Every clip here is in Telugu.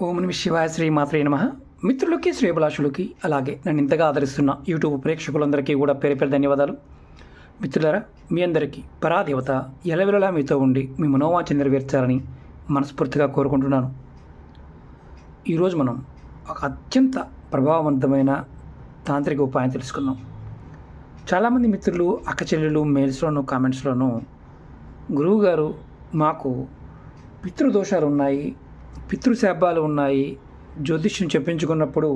ఓం నమః శివాయ శ్రీ మాత్రే నమః. మిత్రులకి శ్రేయభిలాషులకి అలాగే నన్ను ఇంతగా ఆదరిస్తున్న యూట్యూబ్ ప్రేక్షకులందరికీ కూడా పేరు పేరు ధన్యవాదాలు. మిత్రులారా, మీ అందరికీ పరాదేవత ఎలవెలలా మీతో ఉండి మీ మనోవాంఛ నెరవేర్చాలని మనస్ఫూర్తిగా కోరుకుంటున్నాను. ఈరోజు మనం ఒక అత్యంత ప్రభావవంతమైన తాంత్రిక ఉపాయం తెలుసుకుందాం. చాలామంది మిత్రులు అక్క చెల్లెలు మెయిల్స్లోనూ కామెంట్స్లోనూ గురువుగారు మాకు పితృదోషాలు ఉన్నాయి, పితృశాపాలు ఉన్నాయి, జ్యోతిష్యం చెప్పించుకున్నప్పుడు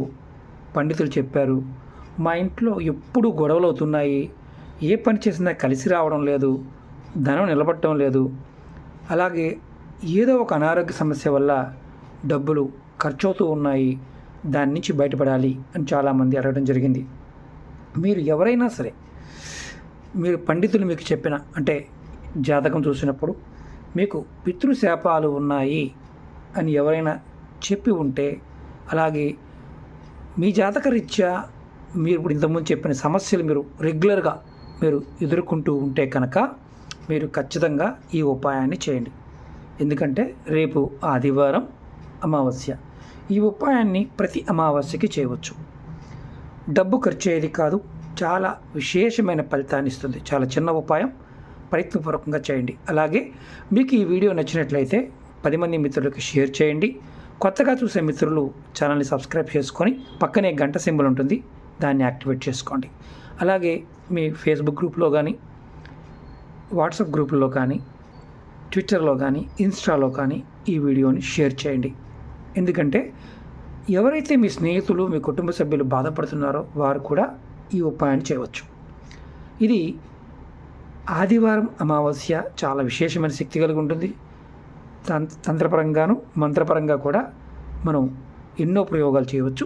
పండితులు చెప్పారు, మా ఇంట్లో ఎప్పుడు గొడవలు అవుతున్నాయి, ఏ పని చేసినా కలిసి రావడం లేదు, ధనం నిలబడటం లేదు, అలాగే ఏదో ఒక అనారోగ్య సమస్య వల్ల డబ్బులు ఖర్చు అవుతూ ఉన్నాయి, దాని నుంచి బయటపడాలి అని చాలామంది అడగడం జరిగింది. మీరు ఎవరైనా సరే, మీరు పండితులు మీకు చెప్పిన అంటే జాతకం చూసినప్పుడు మీకు పితృశాపాలు ఉన్నాయి అని ఎవరైనా చెప్పి ఉంటే, అలాగే మీ జాతకరీత్యా మీరు ఇప్పుడు ఇంతకుముందు చెప్పిన సమస్యలు మీరు రెగ్యులర్గా మీరు ఎదుర్కొంటూ ఉంటే కనుక మీరు ఖచ్చితంగా ఈ ఉపాయాన్ని చేయండి. ఎందుకంటే రేపు ఆదివారం అమావాస్య. ఈ ఉపాయాన్ని ప్రతి అమావాస్యకి చేయవచ్చు. డబ్బు ఖర్చు అయ్యేది కాదు, చాలా విశేషమైన ఫలితాన్ని ఇస్తుంది. చాలా చిన్న ఉపాయం, ప్రయత్నపూర్వకంగా చేయండి. అలాగే మీకు ఈ వీడియో నచ్చినట్లయితే 10 మంది మిత్రులకు షేర్ చేయండి. కొత్తగా చూసే మిత్రులు ఛానల్ని సబ్స్క్రైబ్ చేసుకొని పక్కనే గంట సింబల్ ఉంటుంది, దాన్ని యాక్టివేట్ చేసుకోండి. అలాగే మీ ఫేస్బుక్ గ్రూప్లో కానీ, వాట్సాప్ గ్రూపుల్లో కానీ, ట్విట్టర్లో కానీ, ఇన్స్టాలో కానీ ఈ వీడియోని షేర్ చేయండి. ఎందుకంటే ఎవరైతే మీ స్నేహితులు, మీ కుటుంబ సభ్యులు బాధపడుతున్నారో వారు కూడా ఈ ఉపాయాన్ని చేయవచ్చు. ఇది ఆదివారం అమావాస్య చాలా విశేషమైన శక్తి కలిగి ఉంటుంది. తంత్రపరంగాను మంత్రపరంగా కూడా మనం ఎన్నో ప్రయోగాలు చేయవచ్చు.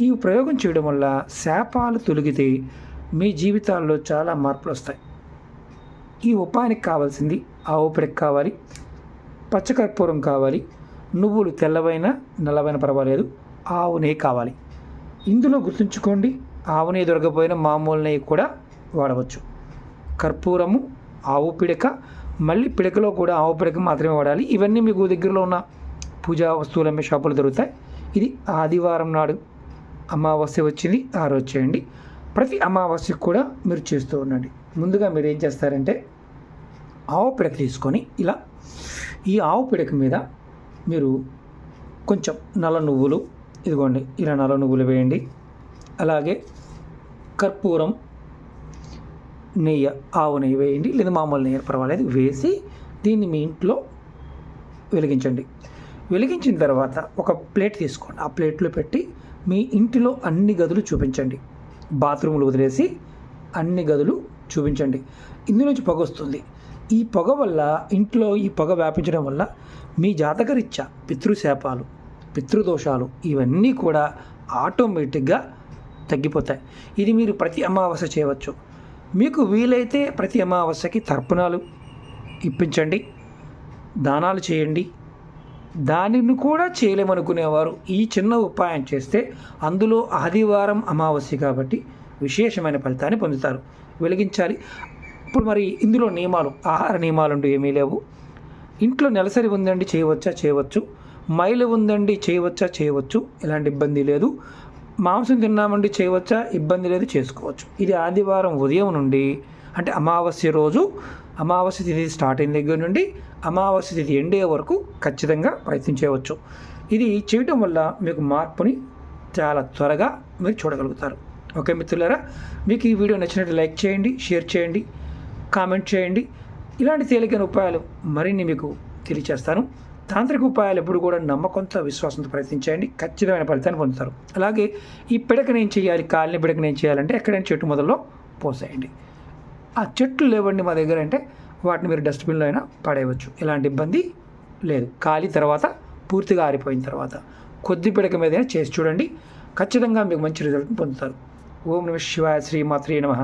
ఈ ప్రయోగం చేయడం వల్ల శాపాలు తొలగితే మీ జీవితాల్లో చాలా మార్పులు వస్తాయి. ఈ ఉపాయానికి కావాల్సింది ఆవు పిడక కావాలి, పచ్చకర్పూరం కావాలి, నువ్వులు తెల్లవైన నల్లవైన పర్వాలేదు, ఆవు నెయ్యి కావాలి. ఇందులో గుర్తుంచుకోండి, ఆవు నెయ్యి దొరకపోయినా మామూలు నెయ్యి కూడా వాడవచ్చు. కర్పూరము, ఆవు పిడక, మళ్ళీ పిడకలో కూడా ఆవు పిడక మాత్రమే వాడాలి. ఇవన్నీ మీకు దగ్గరలో ఉన్న పూజా వస్తువులు అమ్మే షాపులు దొరుకుతాయి. ఇది ఆదివారం నాడు అమావాస్య వచ్చింది, ఆ రోజు చేయండి. ప్రతి అమావాస్యకు కూడా మీరు చేస్తూ ఉండండి. ముందుగా మీరు ఏం చేస్తారంటే ఆవు పిడక తీసుకొని ఇలా ఈ ఆవు పిడక మీద మీరు కొంచెం నల్ల నువ్వులు, ఇదిగోండి ఇలా నల్ల నువ్వులు వేయండి. అలాగే కర్పూరం, నెయ్యి, ఆవు నెయ్యి వేయండి, లేదా మామూలు నెయ్యి పర్వాలేదు, వేసి దీన్ని మీ ఇంట్లో వెలిగించండి. వెలిగించిన తర్వాత ఒక ప్లేట్ తీసుకోండి. ఆ ప్లేట్లో పెట్టి మీ ఇంటిలో అన్ని గదులు చూపించండి. బాత్రూములు వదిలేసి అన్ని గదులు చూపించండి. ఇందులోంచి పొగ వస్తుంది. ఈ పొగ వల్ల, ఇంట్లో ఈ పొగ వ్యాపించడం వల్ల మీ జాతకరీత్యా పితృశాపాలు, పితృదోషాలు ఇవన్నీ కూడా ఆటోమేటిక్గా తగ్గిపోతాయి. ఇది మీరు ప్రతి అమావాస్య చేయవచ్చు. మీకు వీలైతే ప్రతి అమావాస్యకి తర్పణాలు ఇప్పించండి, దానాలు చేయండి. దానిని కూడా చేయలేమనుకునేవారు ఈ చిన్న ఉపాయం చేస్తే అందులో ఆదివారం అమావాస్య కాబట్టి విశేషమైన ఫలితాన్ని పొందుతారు. వెలిగించాలి. ఇప్పుడు మరి ఇందులో నియమాలు, ఆహార నియమాలు ఏమీ లేవు. ఇంట్లో నెలసరి ఉందండి చేయవచ్చా, చేయవచ్చు. మైలు ఉందండి చేయవచ్చా, చేయవచ్చు, ఎలాంటి ఇబ్బంది లేదు. మాంసం తిన్నామండి చేయవచ్చా, ఇబ్బంది లేదు, చేసుకోవచ్చు. ఇది ఆదివారం ఉదయం నుండి, అంటే అమావాస్య రోజు, అమావాస్య తిథి స్టార్ట్ అయిన దగ్గర నుండి అమావాస్య తిథి ఎండే వరకు ఖచ్చితంగా ప్రయత్నించవచ్చు. ఇది చేయటం వల్ల మీకు మార్పుని చాలా త్వరగా మీరు చూడగలుగుతారు. ఓకే మిత్రులారా, మీకు ఈ వీడియో నచ్చినట్టు లైక్ చేయండి, షేర్ చేయండి, కామెంట్ చేయండి. ఇలాంటి తేలికైన ఉపాయాలు మరిన్ని మీకు తెలియచేస్తాను. తాంత్రిక ఉపాయాలు ఎప్పుడు కూడా నమ్మకంతో, విశ్వాసంతో ప్రయత్నించండి, ఖచ్చితమైన ఫలితాన్ని పొందుతారు. అలాగే ఈ పిడకను ఏం చేయాలి, కాలిని పిడకను ఏం చేయాలంటే ఎక్కడైనా చెట్టు మొదల్లో పోసేయండి. ఆ చెట్లు లేవండి మా దగ్గర అంటే వాటిని మీరు డస్ట్బిన్లో అయినా పడేయవచ్చు, ఎలాంటి ఇబ్బంది లేదు. కాలి తర్వాత పూర్తిగా ఆరిపోయిన తర్వాత కొద్ది పిడక మీద చేసి చూడండి, ఖచ్చితంగా మీకు మంచి రిజల్ట్ని పొందుతారు. ఓం నమః శివాయ శ్రీ మాత్రే నమః.